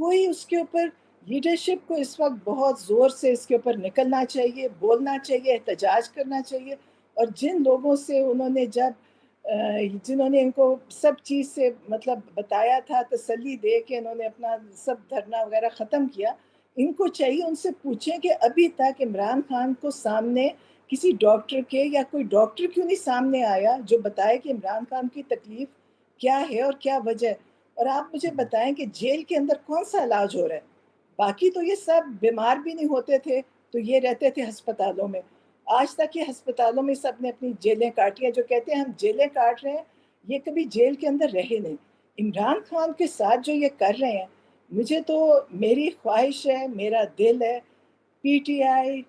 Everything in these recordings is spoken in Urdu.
کوئی اس کے اوپر لیڈرشپ کو اس وقت بہت زور سے اس کے اوپر نکلنا چاہیے، بولنا چاہیے، احتجاج کرنا چاہیے. اور جن لوگوں سے انہوں نے جنہوں نے ان کو سب چیز سے مطلب بتایا تھا، تسلی دے کے انہوں نے اپنا سب دھرنا وغیرہ ختم کیا، ان کو چاہیے ان سے پوچھیں کہ ابھی تک عمران خان کو سامنے کسی ڈاکٹر کے یا کوئی ڈاکٹر کیوں نہیں سامنے آیا جو بتائے کہ عمران خان کی تکلیف کیا ہے اور کیا وجہ ہے. اور آپ مجھے بتائیں کہ جیل کے اندر کون سا علاج ہو رہا ہے؟ باقی تو یہ سب بیمار بھی نہیں ہوتے تھے تو یہ رہتے تھے ہسپتالوں میں. آج تک یہ ہسپتالوں میں سب نے اپنی جیلیں کاٹی ہیں. جو کہتے ہیں ہم جیلیں کاٹ رہے ہیں، یہ کبھی جیل کے اندر رہے نہیں. عمران خان کے ساتھ جو یہ کر رہے ہیں، مجھے تو میری خواہش ہے، میرا دل ہے، پی ٹی آئی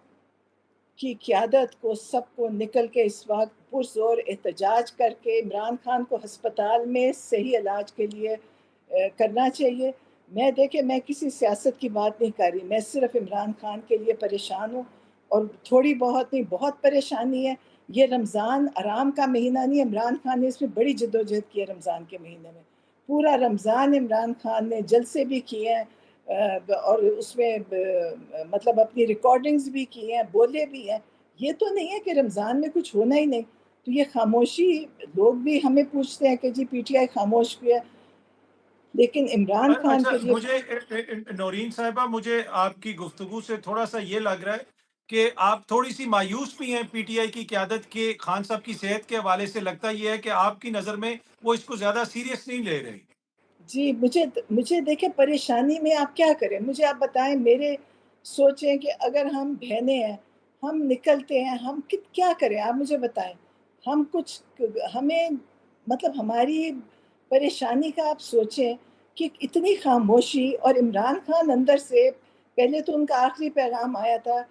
کی قیادت کو سب کو نکل کے اس وقت پرزور احتجاج کر کے عمران خان کو ہسپتال میں صحیح علاج کے لیے کرنا چاہیے. میں کسی سیاست کی بات نہیں کر رہی، میں صرف عمران خان کے لیے پریشان ہوں. اور تھوڑی بہت نہیں، بہت پریشانی ہے. یہ رمضان آرام کا مہینہ نہیں. عمران خان نے اس میں بڑی جدوجہد کی ہے. رمضان کے مہینے میں پورا رمضان عمران خان نے جلسے بھی کیے ہیں، اور اس میں مطلب اپنی ریکارڈنگز بھی کی ہیں، بولے بھی ہیں. یہ تو نہیں ہے کہ رمضان میں کچھ ہونا ہی نہیں. تو یہ خاموشی، لوگ بھی ہمیں پوچھتے ہیں کہ جی پی ٹی آئی خاموش کیوں ہے، لیکن عمران خان اچھا، کے لیے مجھے نورین صاحبہ، مجھے آپ کی گفتگو سے تھوڑا سا یہ لگ رہا ہے کہ آپ تھوڑی سی مایوس بھی ہیں پی ٹی آئی کی قیادت کے. خان صاحب کی صحت کے حوالے سے لگتا یہ ہے کہ آپ کی نظر میں وہ اس کو زیادہ سیریس نہیں لے رہی. جی مجھے دیکھیں، پریشانی میں آپ کیا کریں؟ مجھے آپ بتائیں، میرے سوچیں کہ اگر ہم بہنیں ہیں، ہم نکلتے ہیں، ہم کیا کریں؟ آپ مجھے بتائیں. ہم ہمیں مطلب ہماری پریشانی کا آپ سوچیں کہ اتنی خاموشی. اور عمران خان اندر سے پہلے تو ان کا آخری پیغام آیا تھا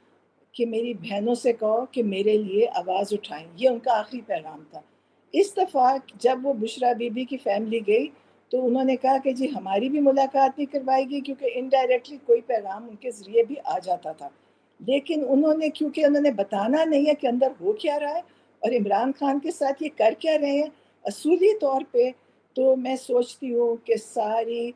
کہ میری بہنوں سے کہو کہ میرے لیے آواز اٹھائیں. یہ ان کا آخری پیغام تھا. اس دفعہ جب وہ بشرا بی بی کی فیملی گئی تو انہوں نے کہا کہ جی ہماری بھی ملاقات نہیں کروائی گی، کیونکہ انڈائریکٹلی کوئی پیغام ان کے ذریعے بھی آ جاتا تھا. لیکن کیونکہ انہوں نے بتانا نہیں ہے کہ اندر ہو کیا رہا ہے اور عمران خان کے ساتھ یہ کر کیا رہے ہیں اصولی طور پہ. تو میں سوچتی ہوں کہ ساری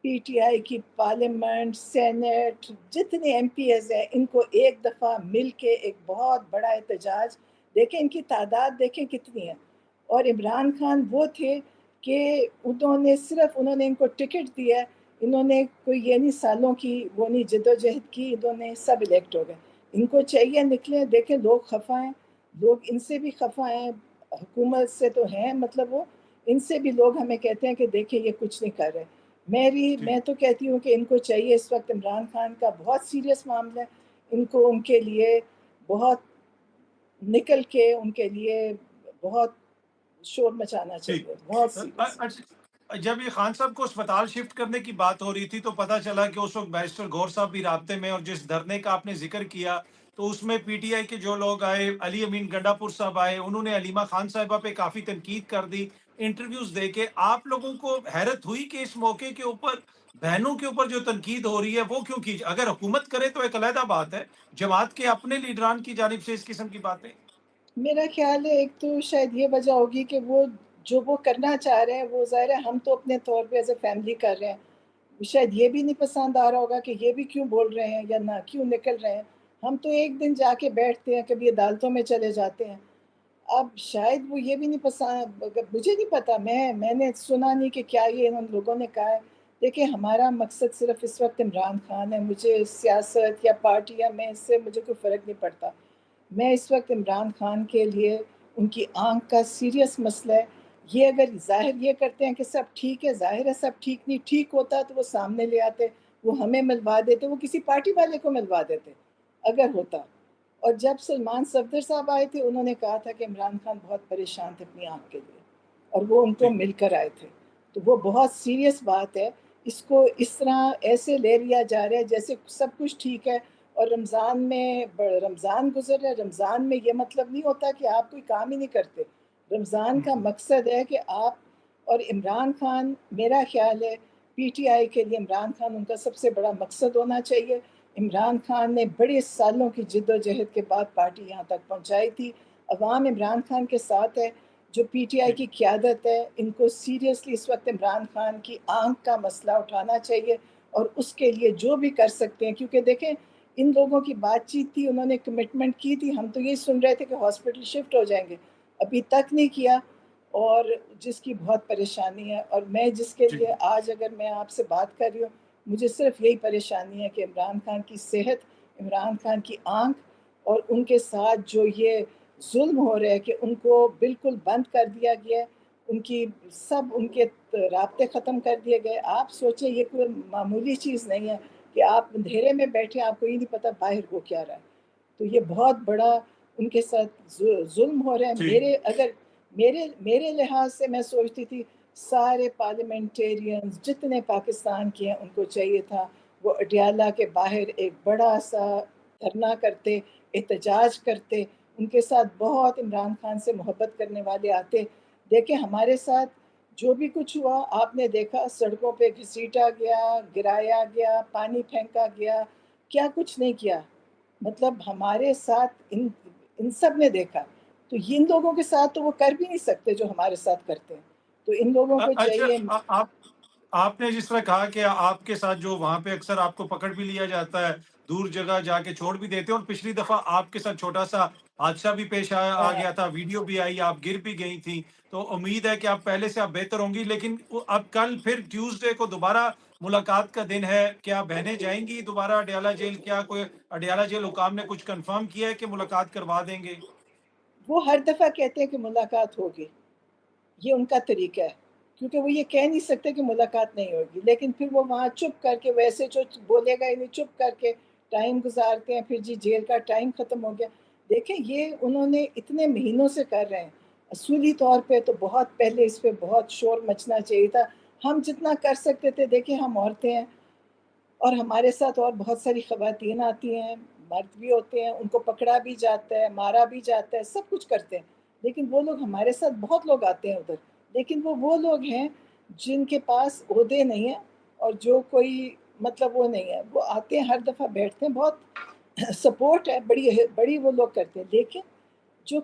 پی ٹی آئی کی پارلیمنٹ، سینٹ، جتنے ایم پی ایز ہیں، ان کو ایک دفعہ مل کے ایک بہت بڑا احتجاج. دیکھیں ان کی تعداد دیکھیں کتنی ہے. اور عمران خان وہ تھے کہ انہوں نے ان کو ٹکٹ دیا. انہوں نے کوئی یہ نہیں سالوں کی وہ نہیں جدوجہد کی، انہوں نے سب الیکٹ ہو گئے. ان کو چاہیے نکلیں. دیکھیں لوگ خفا ہیں، لوگ ان سے بھی خفا ہیں، حکومت سے تو ہیں مطلب وہ، ان سے بھی لوگ ہمیں کہتے ہیں کہ دیکھیں یہ کچھ نہیں کر رہے. جی میں تو کہتی ہوں کہ ان کو چاہیے، اس وقت عمران خان کا بہت سیریس معاملہ ہے. ان کو ان کے لیے بہت نکل کے ان کے لیے بہت شور مچانا ٹھیک. چاہیے، بہت سیریس. اچھا، جب یہ خان صاحب کو اسپتال شفٹ کرنے کی بات ہو رہی تھی تو پتہ چلا کہ اس وقت بیرسٹر گور صاحب بھی رابطے میں، اور جس دھرنے کا آپ نے ذکر کیا تو اس میں پی ٹی آئی کے جو لوگ آئے، علی امین گنڈا پور صاحب آئے، انہوں نے علیمہ خان صاحبہ پہ کافی تنقید کر دی انٹرویوز دے کے. آپ لوگوں کو حیرت ہوئی کہ اس موقع کے اوپر بہنوں کے اوپر جو تنقید ہو رہی ہے وہ کیوں کی؟ اگر حکومت کرے تو ایک علیحدہ بات ہے، جماعت کے اپنے لیڈران کی جانب سے اس قسم کی باتیں. میرا خیال ہے ایک تو شاید یہ وجہ ہوگی کہ وہ کرنا چاہ رہے ہیں، وہ ظاہر ہے ہم تو اپنے طور پہ ایز اے فیملی کر رہے ہیں. شاید یہ بھی نہیں پسند آ رہا ہوگا کہ یہ بھی کیوں بول رہے ہیں یا نہ کیوں نکل رہے ہیں. ہم تو ایک دن جا کے بیٹھتے ہیں، کبھی عدالتوں میں چلے جاتے ہیں. اب شاید وہ یہ بھی نہیں پسند، مجھے نہیں پتا، میں نے سنا نہیں کہ کیا یہ ان لوگوں نے کہا ہے. دیکھیں ہمارا مقصد صرف اس وقت عمران خان ہے. مجھے سیاست یا پارٹی یا میں اس سے مجھے کوئی فرق نہیں پڑتا. میں اس وقت عمران خان کے لیے ان کی آنکھ کا سیریس مسئلہ ہے. یہ اگر ظاہر یہ کرتے ہیں کہ سب ٹھیک ہے، ظاہر ہے سب ٹھیک نہیں. ٹھیک ہوتا تو وہ سامنے لے آتے، وہ ہمیں ملوا دیتے، وہ کسی پارٹی والے کو ملوا دیتے اگر ہوتا. اور جب سلمان صفدر صاحب آئے تھے، انہوں نے کہا تھا کہ عمران خان بہت پریشان تھے اپنی آنکھ کے لیے، اور وہ ان کو ٹھیک. مل کر آئے تھے. تو وہ بہت سیریس بات ہے. اس کو اس طرح ایسے لے لیا جا رہا ہے جیسے سب کچھ ٹھیک ہے. اور رمضان گزر رہا ہے. رمضان میں یہ مطلب نہیں ہوتا کہ آپ کوئی کام ہی نہیں کرتے. رمضان کا مقصد ہے کہ آپ اور عمران خان، میرا خیال ہے پی ٹی آئی کے لیے عمران خان ان کا سب سے بڑا مقصد ہونا چاہیے. عمران خان نے بڑے سالوں کی جد و جہد کے بعد پارٹی یہاں تک پہنچائی تھی. عوام عمران خان کے ساتھ ہے. جو پی ٹی آئی ٹھیک. کی قیادت ہے، ان کو سیریسلی اس وقت عمران خان کی آنکھ کا مسئلہ اٹھانا چاہیے اور اس کے لیے جو بھی کر سکتے ہیں، کیونکہ دیکھیں ان لوگوں کی بات چیت تھی، انہوں نے کمٹمنٹ کی تھی، ہم تو یہ سن رہے تھے کہ ہاسپٹل شفٹ ہو جائیں گے، ابھی تک نہیں کیا، اور جس کی بہت پریشانی ہے، اور میں جس کے جی لیے آج اگر میں آپ سے بات کر رہی ہوں، مجھے صرف یہی پریشانی ہے کہ عمران خان کی صحت، عمران خان کی آنکھ، اور ان کے ساتھ جو یہ ظلم ہو رہے ہیں کہ ان کو بالکل بند کر دیا گیا ہے، ان کی سب ان کے رابطے ختم کر دیے گئے. آپ سوچیں یہ کوئی معمولی چیز نہیں ہے کہ آپ اندھیرے میں بیٹھے آپ کو یہ نہیں پتا باہر ہو کیا رہا ہے. تو یہ بہت بڑا ان کے ساتھ ظلم ہو رہا ہے. جی میرے لحاظ سے میں سوچتی تھی سارے پارلیمنٹیرینز جتنے پاکستان کے ہیں ان کو چاہیے تھا وہ اڈیالہ کے باہر ایک بڑا سا دھرنا کرتے، احتجاج کرتے، ان کے ساتھ بہت عمران خان سے محبت کرنے والے آتے. دیکھیں ہمارے ساتھ جو بھی کچھ ہوا آپ نے دیکھا، سڑکوں پہ گھسیٹا گیا، گرایا گیا، پانی پھینکا گیا، کیا کچھ نہیں کیا. مطلب ہمارے ساتھ ان سب نے دیکھا. تو ان لوگوں کے ساتھ تو وہ کر بھی نہیں سکتے جو ہمارے ساتھ کرتے ہیں. تو ان لوگوں کو اچھا چاہیے. آپ نے جس طرح کہا کہ آپ کے ساتھ جو وہاں پہ اکثر آپ کو پکڑ بھی لیا جاتا ہے، دور جگہ جا کے چھوڑ بھی دیتے ہیں، اور پچھلی دفعہ آپ کے ساتھ چھوٹا سا حادثہ بھی پیش آ گیا تھا، ویڈیو بھی آئی، آپ گر بھی گئی تھیں. تو امید ہے کہ آپ پہلے سے آپ بہتر ہوں گی. لیکن اب کل پھر ٹیوزڈے کو دوبارہ ملاقات کا دن ہے، کیا بہنیں جائیں گی دوبارہ اڈیالہ جیل؟ کیا کوئی اڈیالہ جیل حکام نے کچھ کنفرم کیا ہے کہ ملاقات کروا دیں گے؟ وہ ہر دفعہ کہتے ہیں کہ ملاقات ہوگی، یہ ان کا طریقہ ہے، کیونکہ وہ یہ کہہ نہیں سکتے کہ ملاقات نہیں ہوگی، لیکن پھر وہ وہاں چپ کر کے ویسے جو بولے گا انہیں چپ کر کے ٹائم گزارتے ہیں. پھر جی جیل کا ٹائم ختم ہو گیا. دیکھیں یہ انہوں نے اتنے مہینوں سے کر رہے ہیں. اصولی طور پہ تو بہت پہلے اس پہ بہت شور مچنا چاہیے تھا. ہم جتنا کر سکتے تھے، دیکھیں ہم عورتیں ہیں اور ہمارے ساتھ اور بہت ساری خواتین آتی ہیں، مرد بھی ہوتے ہیں، ان کو پکڑا بھی جاتا ہے، مارا بھی جاتا ہے، سب کچھ کرتے ہیں. لیکن وہ لوگ ہمارے ساتھ بہت لوگ آتے ہیں ادھر، لیکن وہ لوگ ہیں جن کے پاس عہدے نہیں ہیں اور جو کوئی مطلب وہ نہیں ہے، وہ آتے ہیں ہر دفعہ بیٹھتے ہیں، بہت سپورٹ ہے، بڑی بڑی وہ لوگ کرتے ہیں. لیکن جو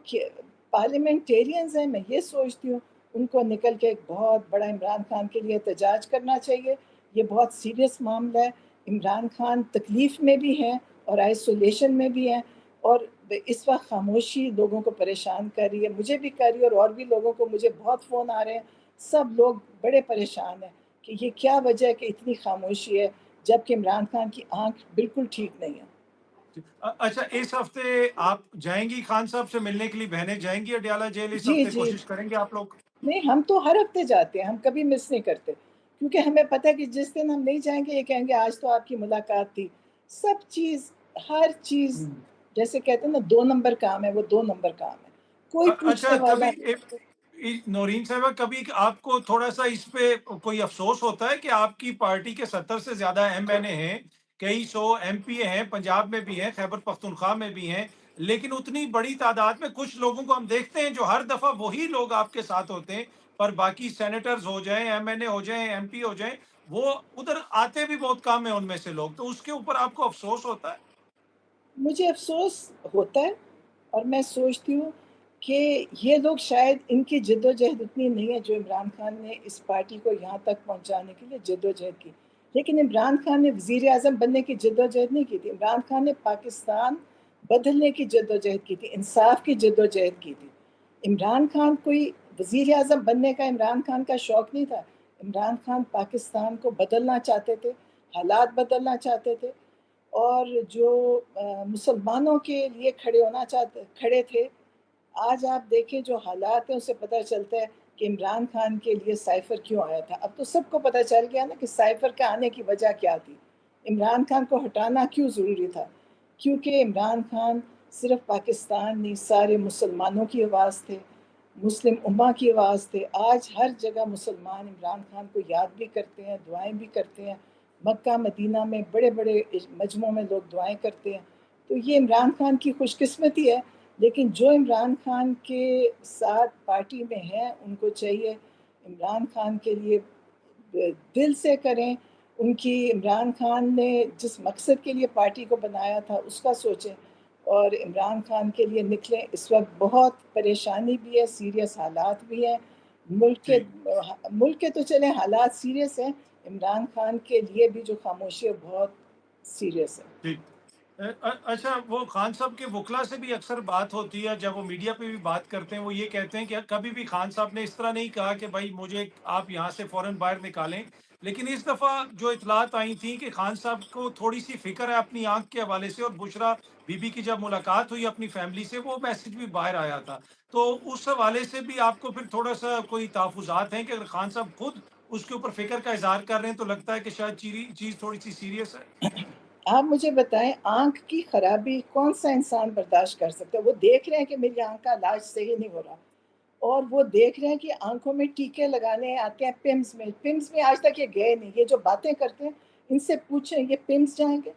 پارلیمنٹیرینز ہیں، میں یہ سوچتی ہوں ان کو نکل کے ایک بہت بڑا عمران خان کے لیے احتجاج کرنا چاہیے. یہ بہت سیریس معاملہ ہے. عمران خان تکلیف میں بھی ہیں اور آئسولیشن میں بھی ہیں، اور اس وقت خاموشی لوگوں کو پریشان کر رہی ہے، مجھے بھی کر رہی ہے اور بھی لوگوں کو. مجھے بہت فون آ رہے ہیں، سب لوگ بڑے پریشان ہیں کہ یہ کیا وجہ ہے کہ اتنی خاموشی ہے جبکہ عمران خان کی آنکھ بالکل ٹھیک نہیں ہے. اچھا، اس ہفتے آپ جائیں گی خان صاحب سے ملنے کے لیے؟ بہنیں جائیں گی اڈیالہ جیل اس جی ہفتے؟ جی، کوشش کریں گے آپ لوگ؟ نہیں ہم تو ہر ہفتے جاتے ہیں، ہم کبھی مس نہیں کرتے، کیونکہ ہمیں پتہ ہے کہ جس دن ہم نہیں جائیں گے یہ کہیں گے آج تو آپ کی ملاقات تھی. سب چیز، ہر چیز، جیسے کہتے ہیں نا 2 نمبر کام ہے، وہ 2 نمبر کام ہے، کوئی اچھا، پوچھنے والا. نورین صاحبہ، کبھی آپ کو تھوڑا سا اس پہ کوئی افسوس ہوتا ہے کہ آپ کی پارٹی کے 70 سے زیادہ ایم این اے ہیں، کئی سو ایم پی اے ہیں، پنجاب میں بھی ہیں، خیبر پختونخوا میں بھی ہیں، لیکن اتنی بڑی تعداد میں کچھ لوگوں کو ہم دیکھتے ہیں جو ہر دفعہ وہی لوگ آپ کے ساتھ ہوتے ہیں، پر باقی سینیٹرز ہو جائیں، ایم این اے ہو جائیں، ایم پی ہو جائیں، وہ ادھر آتے بھی بہت کم ہیں ان میں سے لوگ. تو اس کے اوپر آپ کو افسوس ہوتا ہے؟ مجھے افسوس ہوتا ہے، اور میں سوچتی ہوں کہ یہ لوگ شاید ان کی جد و جہد اتنی نہیں ہے جو عمران خان نے اس پارٹی کو یہاں تک پہنچانے کے لیے جد و جہد کی. لیکن عمران خان نے وزیر اعظم بننے کی جد و جہد نہیں کی تھی. عمران خان نے پاکستان بدلنے کی جد و جہد کی تھی، انصاف کی جد و جہد کی تھی. عمران خان کوئی وزیر اعظم بننے کا عمران خان کا شوق نہیں تھا. عمران خان پاکستان کو بدلنا چاہتے تھے، حالات بدلنا چاہتے تھے، اور جو مسلمانوں کے لیے کھڑے تھے. آج آپ دیکھیں جو حالات ہیں، اسے پتہ چلتا ہے کہ عمران خان کے لیے سائفر کیوں آیا تھا. اب تو سب کو پتہ چل گیا نا کہ سائفر کے آنے کی وجہ کیا تھی، عمران خان کو ہٹانا کیوں ضروری تھا. کیونکہ عمران خان صرف پاکستان نہیں، سارے مسلمانوں کی آواز تھے، مسلم امہ کی آواز تھے. آج ہر جگہ مسلمان عمران خان کو یاد بھی کرتے ہیں، دعائیں بھی کرتے ہیں. مکہ مدینہ میں بڑے بڑے مجمعوں میں لوگ دعائیں کرتے ہیں. تو یہ عمران خان کی خوش قسمتی ہے. لیکن جو عمران خان کے ساتھ پارٹی میں ہیں ان کو چاہیے عمران خان کے لیے دل سے کریں. ان کی عمران خان نے جس مقصد کے لیے پارٹی کو بنایا تھا اس کا سوچیں اور عمران خان کے لیے نکلیں. اس وقت بہت پریشانی بھی ہے، سیریس حالات بھی ہیں ملک جی کے تو چلیں حالات سیریس ہیں، عمران خان کے لیے بھی جو خاموشی ہے بہت سیریس ہے۔ جی اچھا، وہ خان صاحب کے وکلا سے بھی اکثر بات ہوتی ہے، جب وہ میڈیا پہ بھی بات کرتے ہیں وہ یہ کہتے ہیں کہ کبھی بھی خان صاحب نے اس طرح نہیں کہا کہ بھائی مجھے آپ یہاں سے فوراً باہر نکالیں، لیکن اس دفعہ جو اطلاعات آئی تھیں کہ خان صاحب کو تھوڑی سی فکر ہے اپنی آنکھ کے حوالے سے، اور بشرا بی بی کی جب ملاقات ہوئی اپنی فیملی سے وہ میسج بھی باہر آیا تھا، تو اس حوالے سے بھی آپ کو پھر تھوڑا سا کوئی تحفظات ہیں کہ اگر خان صاحب خود اس کے اوپر فکر کا اظہار کر رہے ہیں تو لگتا ہے کہ شاید چیز تھوڑی سی سیریس ہے؟ آپ مجھے بتائیں آنکھ کی خرابی کون سا انسان برداشت کر سکتا ہے؟ وہ دیکھ رہے ہیں کہ میری آنکھ کا علاج صحیح نہیں ہو رہا، اور وہ دیکھ رہے ہیں کہ آنکھوں میں ٹیکے لگانے آتے ہیں پمس میں آج تک یہ گئے نہیں، یہ جو باتیں کرتے ہیں ان سے پوچھیں یہ پمس جائیں گے؟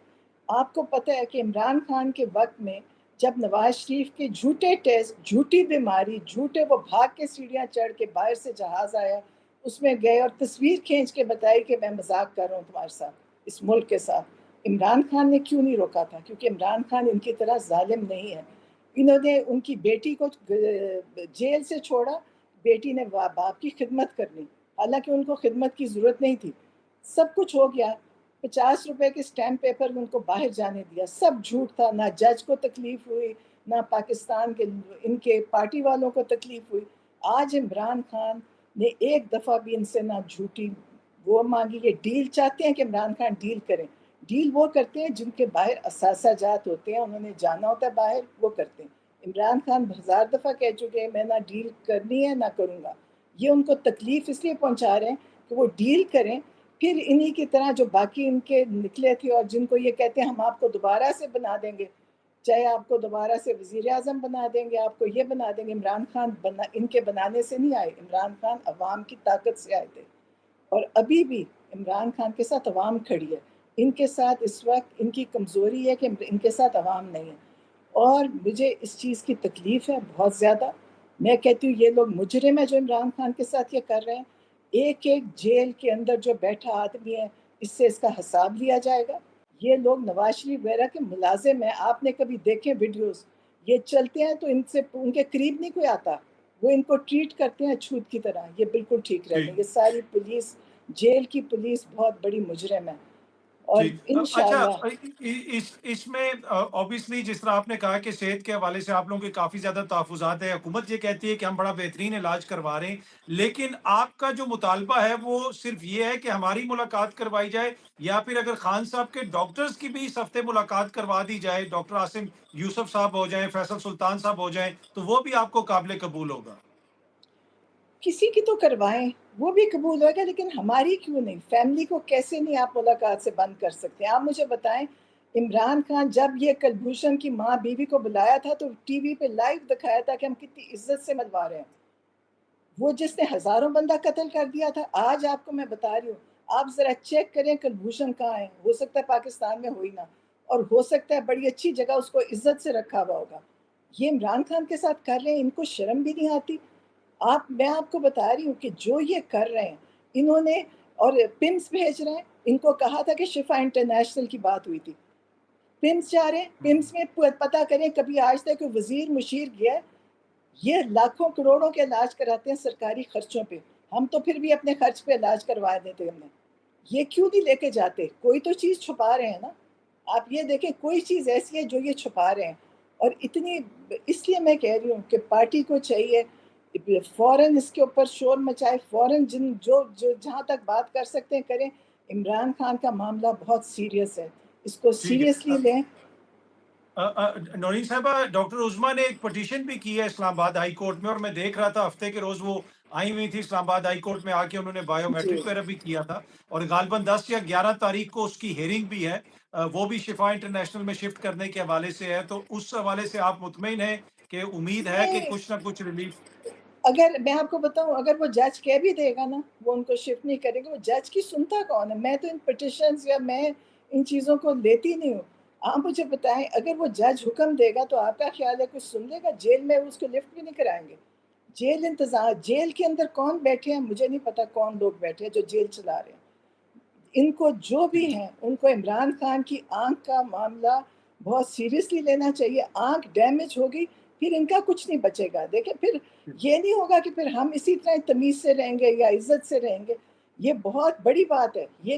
آپ کو پتہ ہے کہ عمران خان کے وقت میں جب نواز شریف کے جھوٹے ٹیسٹ، جھوٹی بیماری، جھوٹے وہ بھاگ کے سیڑھیاں چڑھ کے باہر سے جہاز آیا اس میں گئے اور تصویر کھینچ کے بتائی کہ میں مذاق کر رہا ہوں تمہارے ساتھ، اس ملک کے ساتھ، عمران خان نے کیوں نہیں روکا تھا؟ کیونکہ عمران خان ان کی طرح ظالم نہیں ہے۔ انہوں نے ان کی بیٹی کو جیل سے چھوڑا، بیٹی نے باپ کی خدمت کرنی، حالانکہ ان کو خدمت کی ضرورت نہیں تھی، سب کچھ ہو گیا، 50 روپے کے اسٹیمپ پیپر میں ان کو باہر جانے دیا، سب جھوٹ تھا، نہ جج کو تکلیف ہوئی، نہ پاکستان کے ان کے پارٹی والوں کو تکلیف ہوئی۔ آج عمران خان نے ایک دفعہ بھی ان سے نہ جھوٹی وہ مانگی، یہ ڈیل چاہتے ہیں کہ عمران خان ڈیل کریں، ڈیل وہ کرتے ہیں جن کے باہر اثاثہ جات ہوتے ہیں، انہوں نے جانا ہوتا ہے باہر، وہ کرتے ہیں۔ عمران خان 1000 دفعہ کہہ چکے ہیں میں نہ ڈیل کرنی ہے نہ کروں گا، یہ ان کو تکلیف اس لیے پہنچا رہے ہیں کہ وہ ڈیل کریں، پھر انہی کی طرح جو باقی ان کے نکلے تھے اور جن کو یہ کہتے ہیں ہم آپ کو دوبارہ سے بنا دیں گے، چاہے آپ کو دوبارہ سے وزیر اعظم بنا دیں گے، آپ کو یہ بنا دیں گے، عمران خان ان کے بنانے سے نہیں آئے، عمران خان عوام کی طاقت سے آئے تھے، اور ابھی بھی عمران خان کے ساتھ عوام کھڑی ہے، ان کے ساتھ اس وقت ان کی کمزوری ہے کہ ان کے ساتھ عوام نہیں ہے، اور مجھے اس چیز کی تکلیف ہے بہت زیادہ۔ میں کہتی ہوں یہ لوگ مجرم ہیں جو عمران خان کے ساتھ یہ کر رہے ہیں، ایک ایک جیل کے اندر جو بیٹھا آدمی ہے اس سے اس کا حساب لیا جائے گا۔ یہ لوگ نواز شریف وغیرہ کے ملازم ہیں، آپ نے کبھی دیکھے ویڈیوز، یہ چلتے ہیں تو ان کے قریب نہیں کوئی آتا، وہ ان کو ٹریٹ کرتے ہیں چھوت کی طرح، یہ بالکل ٹھیک رہتے جی ہیں۔ یہ ساری پولیس، جیل کی پولیس بہت بڑی مجرم ہے، اور جی اچھا، انشاءاللہ اس میں obviously جس طرح آپ نے کہا کہ صحت کے حوالے سے آپ لوگوں کے کافی زیادہ تحفظات ہیں، حکومت یہ کہتی ہے کہ ہم بڑا بہترین علاج کروا رہے ہیں، لیکن آپ کا جو مطالبہ ہے وہ صرف یہ ہے کہ ہماری ملاقات کروائی جائے، یا پھر اگر خان صاحب کے ڈاکٹرز کی بھی اس ہفتے ملاقات کروا دی جائے، ڈاکٹر عاصم یوسف صاحب ہو جائیں، فیصل سلطان صاحب ہو جائیں، تو وہ بھی آپ کو قابل قبول ہوگا؟ کسی کی تو کروائیں، وہ بھی قبول ہوگا، لیکن ہماری کیوں نہیں؟ فیملی کو کیسے نہیں آپ ملاقات سے بند کر سکتے؟ آپ مجھے بتائیں، عمران خان جب یہ کلبھوشن کی ماں بیوی کو بلایا تھا تو ٹی وی پہ لائیو دکھایا تھا کہ ہم کتنی عزت سے ملوا رہے ہیں، وہ جس نے ہزاروں بندہ قتل کر دیا تھا، آج آپ کو میں بتا رہی ہوں، آپ ذرا چیک کریں کلبھوشن کہاں ہے، ہو سکتا ہے پاکستان میں ہوئی نہ، اور ہو سکتا ہے بڑی اچھی جگہ اس کو عزت سے رکھا ہوا ہوگا، یہ عمران خان کے ساتھ کر رہے ہیں، ان کو شرم بھی نہیں آتی؟ میں آپ کو بتا رہی ہوں کہ جو یہ کر رہے ہیں انہوں نے، اور پمس بھیج رہے ہیں، ان کو کہا تھا کہ شفا انٹرنیشنل کی بات ہوئی تھی، پمس جا رہے ہیں، پمس میں پتہ کریں کبھی آج تک کوئی وزیر مشیر گیا ہے؟ یہ لاکھوں کروڑوں کے علاج کراتے ہیں سرکاری خرچوں پہ، ہم تو پھر بھی اپنے خرچ پہ علاج کروا دیتے ہم نے، یہ کیوں نہیں لے کے جاتے؟ کوئی تو چیز چھپا رہے ہیں نا، آپ یہ دیکھیں کوئی چیز ایسی ہے جو یہ چھپا رہے ہیں، اور اتنی، اس لیے میں کہہ رہی ہوں کہ پارٹی کو چاہیے فوراً اس کے اوپر شور مچائے، فوراً جو جہاں تک بات کر سکتے ہیں کریں، عمران خان کا معاملہ بہت سیریس ہے، اس کو ٹھیک ہے سیریسلی لیں۔ نورین صاحبہ، ڈاکٹر عظما نے ایک پٹیشن بھی کی ہے اسلام آباد ہائی کورٹ میں، اور میں دیکھ رہا تھا ہفتے کے روز وہ آئی ہوئی تھی اسلام آباد ہائی کورٹ میں، آ کے انہوں نے بایو جی، میٹرک وغیرہ بھی کیا تھا، اور غالباً 10 یا 11 تاریخ کو اس کی ہیئرنگ بھی ہے، وہ بھی شفا انٹرنیشنل میں شفٹ کرنے کے حوالے سے ہے، تو اس حوالے سے آپ مطمئن ہیں کہ امید ہے کہ میں کچھ نہ کچھ ریلیف؟ اگر میں آپ کو بتاؤں، اگر وہ جج کہہ بھی دے گا نا وہ ان کو شفٹ نہیں کرے گا، وہ جج کی سنتا کون ہے؟ میں تو ان پٹیشنز یا میں ان چیزوں کو لیتی نہیں ہوں۔ آپ مجھے بتائیں اگر وہ جج حکم دے گا تو آپ کا خیال ہے کچھ سن لے گا؟ جیل میں اس کو لفٹ بھی نہیں کرائیں گے، جیل انتظار، جیل کے اندر کون بیٹھے ہیں مجھے نہیں پتا، کون لوگ بیٹھے ہیں جو جیل چلا رہے ہیں، ان کو جو بھی ہیں ان کو عمران خان کی آنکھ کا معاملہ بہت سیریسلی لینا چاہیے، آنکھ ڈیمیج ہوگی پھر ان کا کچھ نہیں بچے گا، دیکھیں پھر یہ نہیں ہوگا کہ پھر ہم اسی طرح تمیز سے رہیں گے یا عزت سے رہیں گے، یہ بہت بڑی بات ہے، یہ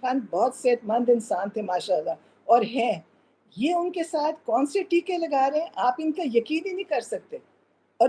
خان بہت صحت مند انسان تھے ماشاءاللہ، اور ہیں۔ یہ ان کے ساتھ کون سے ٹیکے لگا رہے ہیں، آپ ان کا یقین ہی نہیں کر سکتے۔ اور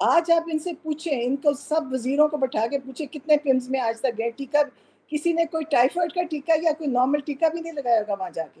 آج آپ ان سے پوچھیں، ان کو سب وزیروں کو بٹھا کے پوچھیں کتنے پمس میں آج تک گئے، ٹیکہ کسی نے کوئی ٹائیفائڈ کا ٹیکہ یا کوئی نارمل ٹیکہ بھی نہیں لگایا ہوگا وہاں جا کے،